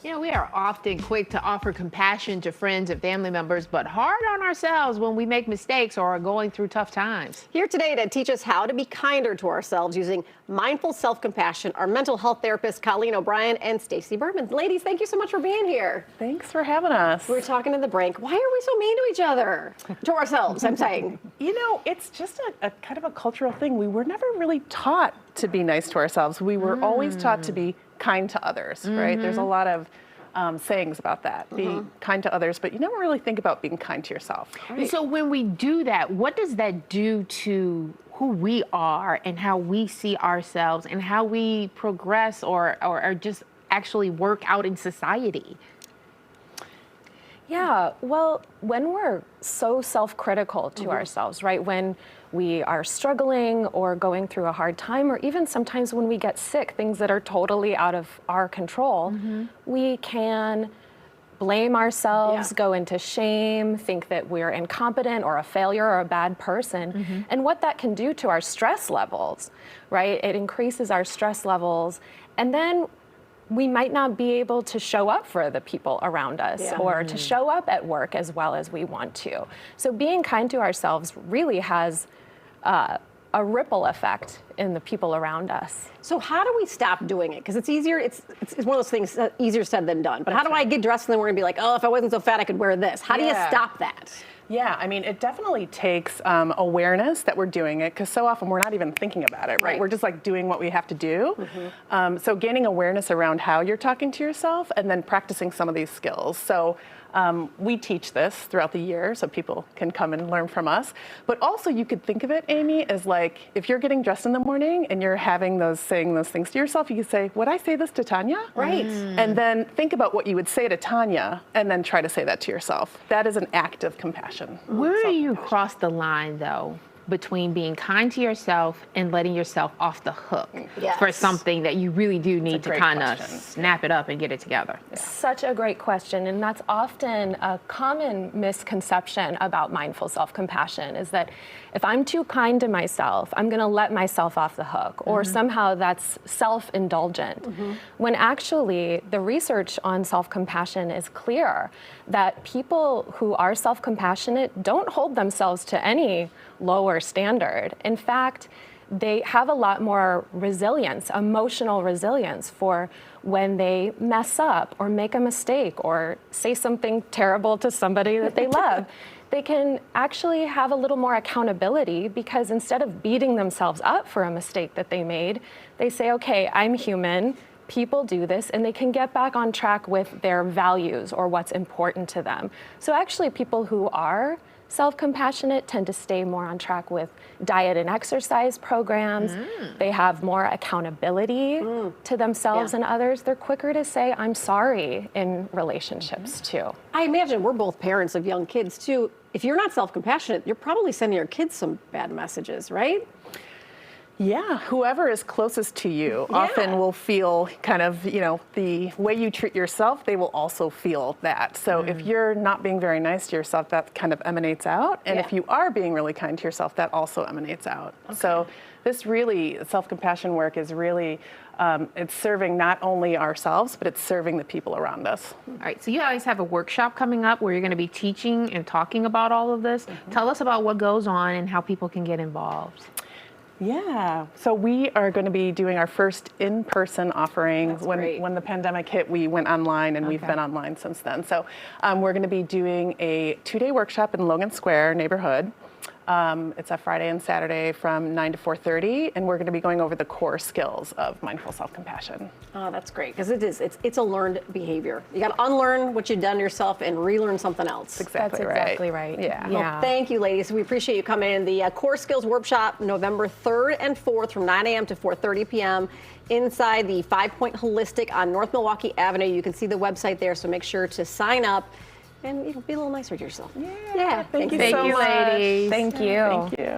We are often quick to offer compassion to friends and family members, but hard on ourselves when we make mistakes or are going through tough times. Here today to teach us how to be kinder to ourselves using mindful self-compassion are mental health therapists Colleen O'Brien and Stacey Berman. Ladies, thank you so much for being here. Thanks for having us. We were talking in the break. Why are we so mean to each other? To ourselves, I'm saying. You know, it's just a kind of a cultural thing. We were never really taught to be nice to ourselves. We were always taught to be kind to others, right? There's a lot of sayings about that. Be kind to others, but you never really think about being kind to yourself. Right. So when we do that, what does that do to who we are and how we see ourselves and how we progress or just actually work out in society? Yeah, well, when we're so self-critical to ourselves, right? When we are struggling or going through a hard time, or even sometimes when we get sick, things that are totally out of our control, we can blame ourselves, go into shame, think that we're incompetent or a failure or a bad person. And what that can do to our stress levels, right? It increases our stress levels. And then we might not be able to show up for the people around us or to show up at work as well as we want to. So being kind to ourselves really has a ripple effect in the people around us. So how do we stop doing it? Because it's easier, it's one of those things easier said than done. But how do I get dressed and then we're gonna be like, oh, if I wasn't so fat, I could wear this. How do you stop that? Yeah, I mean, it definitely takes awareness that we're doing it, because so often we're not even thinking about it, right? We're just like doing what we have to do. So gaining awareness around how you're talking to yourself and then practicing some of these skills. So we teach this throughout the year so people can come and learn from us. But also you could think of it, Amy, as like if you're getting dressed in the morning and you're saying those things to yourself, you could say, would I say this to Tanya? Right. And then think about what you would say to Tanya and then try to say that to yourself. That is an act of compassion. Where do you cross the line, though, between being kind to yourself and letting yourself off the hook for something that you really do need to kind of snap it up and get it together? Such a great question, and that's often a common misconception about mindful self-compassion is that if I'm too kind to myself, I'm gonna let myself off the hook, or somehow that's self-indulgent. When actually the research on self-compassion is clear that people who are self-compassionate don't hold themselves to any lower standard. In fact, they have a lot more resilience, emotional resilience for when they mess up or make a mistake or say something terrible to somebody that they love. They can actually have a little more accountability because instead of beating themselves up for a mistake that they made, they say, okay, I'm human, people do this, and they can get back on track with their values or what's important to them. So actually people who are self-compassionate tend to stay more on track with diet and exercise programs. They have more accountability to themselves and others. They're quicker to say, I'm sorry in relationships too. I imagine we're both parents of young kids too. If you're not self-compassionate, you're probably sending your kids some bad messages, right? Yeah, whoever is closest to you often will feel kind of, you know, the way you treat yourself, they will also feel that. So if you're not being very nice to yourself, that kind of emanates out. And if you are being really kind to yourself, that also emanates out. So this really, self-compassion work is really, it's serving not only ourselves, but it's serving the people around us. All right, so you guys have a workshop coming up where you're gonna be teaching and talking about all of this. Tell us about what goes on and how people can get involved. Yeah, so we are going to be doing our first in-person offering. When the pandemic hit, we went online and we've been online since then. So we're going to be doing a 2-day workshop in Logan Square neighborhood. It's a Friday and Saturday from 9 to 4:30, and we're going to be going over the core skills of mindful self-compassion. Oh, that's great, because it's a learned behavior. You got to unlearn what you've done yourself and relearn something else. That's exactly right. Yeah. Well, thank you, ladies. We appreciate you coming in. The Core Skills Workshop, November 3rd and 4th from 9 a.m. to 4:30 p.m. inside the 5 Point Holistic on North Milwaukee Avenue. You can see the website there, so make sure to sign up and be a little nicer to yourself. Yeah. Thank you so much. ladies. Thank you. Thank you.